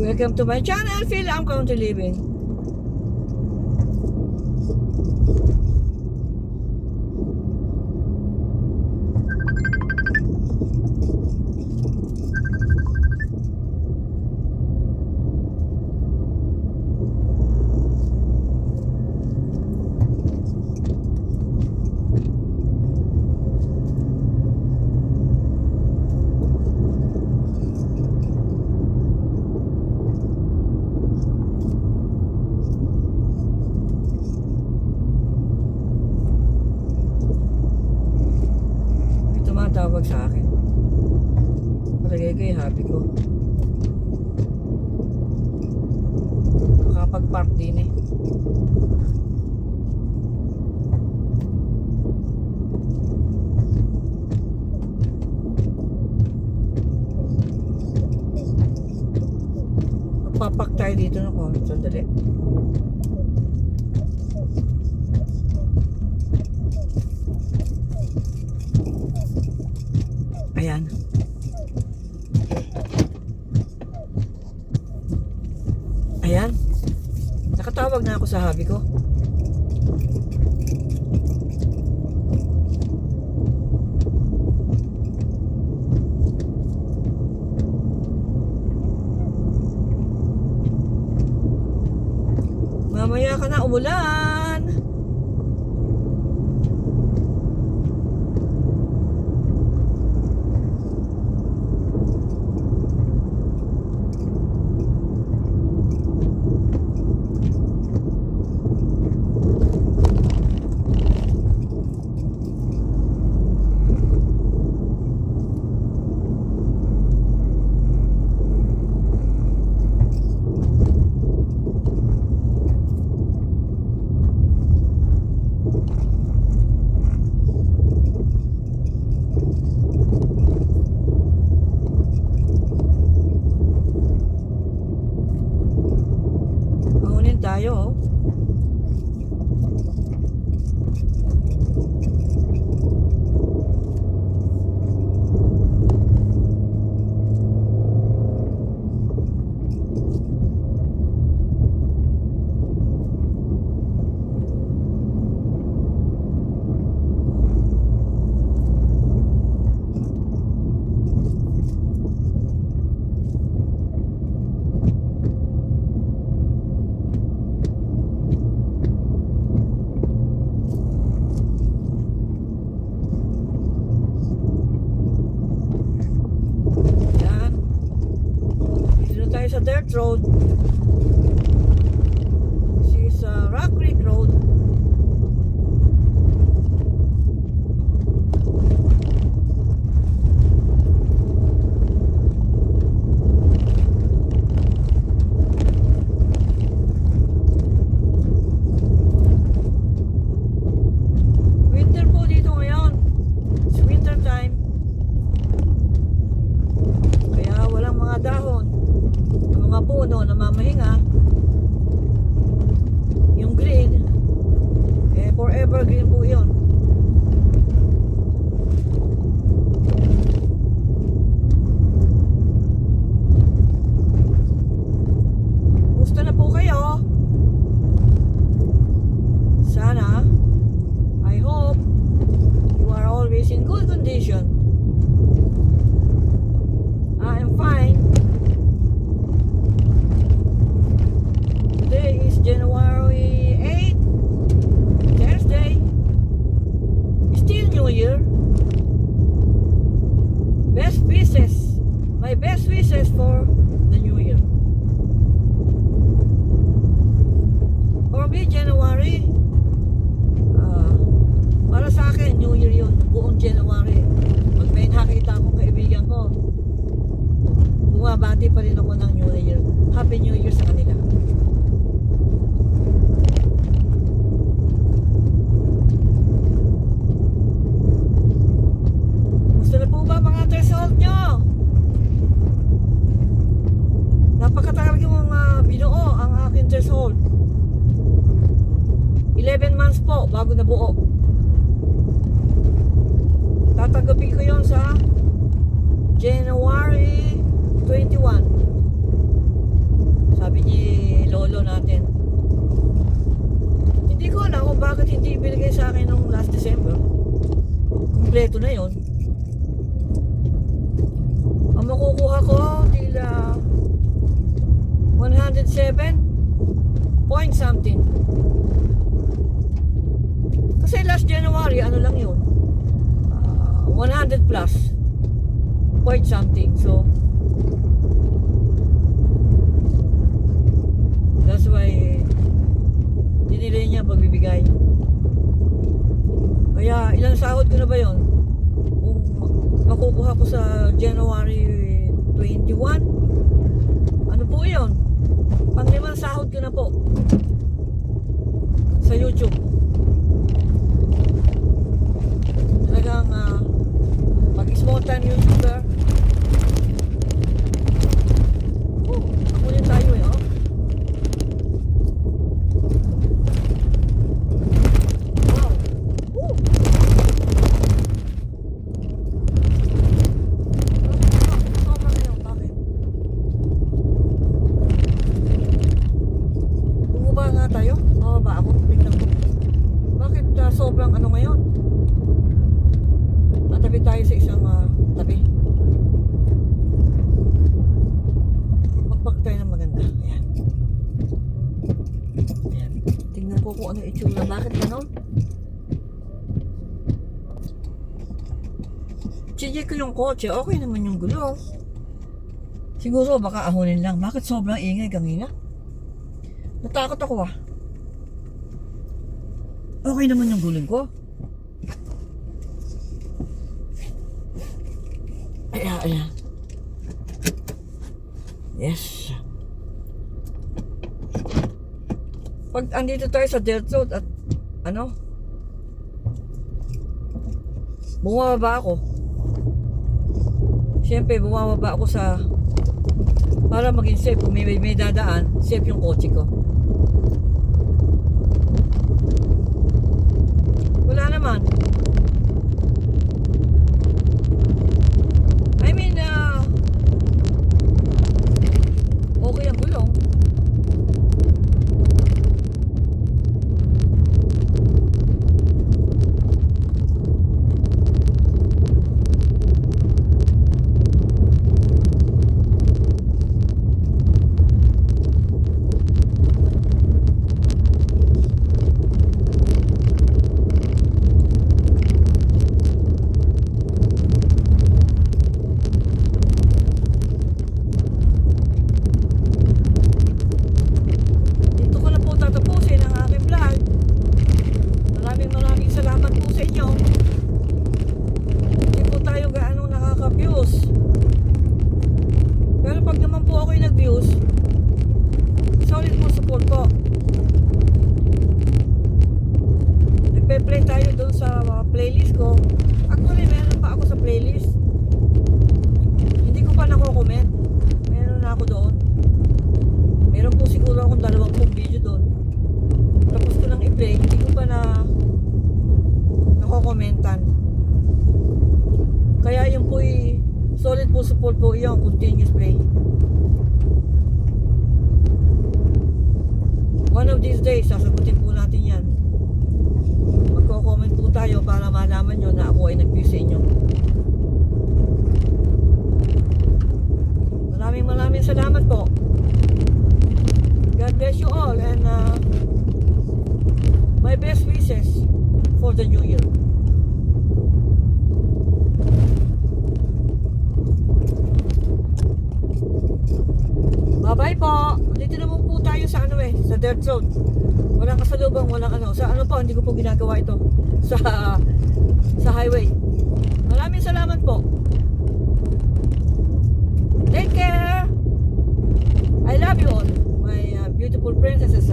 Welcome to my channel, Phil Am Country Living. Tawag sa akin. Palagay ko yung happy ko. Makapag-park din eh. Magpapark tayo dito na ko. Sandali. Ayan. Ayan. Nakatawag na ako sa hubby ko. Mamaya ka na, umulan. Tayo. Sa dirt road. This is Rock Creek Road. Winter po dito ngayon. It's winter time. Kaya walang mga dahon. Mga puno na mamahinga. Yung green forever green po yun. Gusto na po kayo. Sana I hope you are always in good condition. I am fine. Today is January 8, Thursday. Still New Year. Best wishes. My best wishes for the New Year. For me, January, para sa akin, New Year yun. Buong January. Pag may nakita akong kaibigan ko, bumabati pa rin ako ng New Year. Happy New Year sa kanila. Threshold nyo. Napakatagal yung binuo ang aking threshold. 11 months po bago nabuo. Tatanggapin ko yon sa January 21. bakit hindi ibinigay sa akin nung last December. Kompleto na yon. Ang makukuha ko, tila 107 point something. Kasi last January, ano lang yun, 100 plus point something. So that's why dinilay niya pagbibigay. Kaya ilang sahod ko na ba yon? Kung makukuha ko sa January 21, ano po yun? Pang-limang sahod ko na po sa YouTube. Talagang pag small time YouTuber, kunin tayo eh, oh. Wow. Woo. Sobrang ngayon, bakit? Bumaba nga tayo? Bababa ako, tingnan ko. Bakit sobrang ano ngayon? Tatabi tayo sa isang tabi. Magpak tayo ng maganda. Ayan. Ayan. Tingnan ko kung ano itsura. Bakit gano'n? Check ko yung kotse. Okay naman yung gulong. Siguro baka ahonin lang. Bakit sobrang ingay kanina? Natakot ako ah. Okay naman yung gulong ko. Ayan. Yes. Pag andito tayo sa dirt road at ano, bumababa ako. Siyempre bumababa ako sa para maging safe. Kung may dadaan, safe yung kotse ko. Wala naman. I mean, okay ang gulong. Pero pag naman po ako yung nag-views, solid po support po. Nagpe-play tayo doon sa playlist ko. Actually, meron pa ako sa playlist. Hindi ko pa nako-comment. Meron na ako doon. Meron po siguro akong 20 video doon. Tapos ko nang i-play, hindi ko pa nako-commentan. Kaya yun po solid po support po yung continuous play. One of these days, sasagutin po natin yan. Magko-comment po tayo para malaman nyo na ako ay nag-view sa inyo. Maraming salamat po. God bless you all and my best wishes for the new year. Bye-bye po. Dito naman po tayo sa sa dirt road. Walang kasalubong, walang Sa hindi ko po ginagawa ito. Sa highway. Maraming salamat po. Take care. I love you all. My beautiful princesses.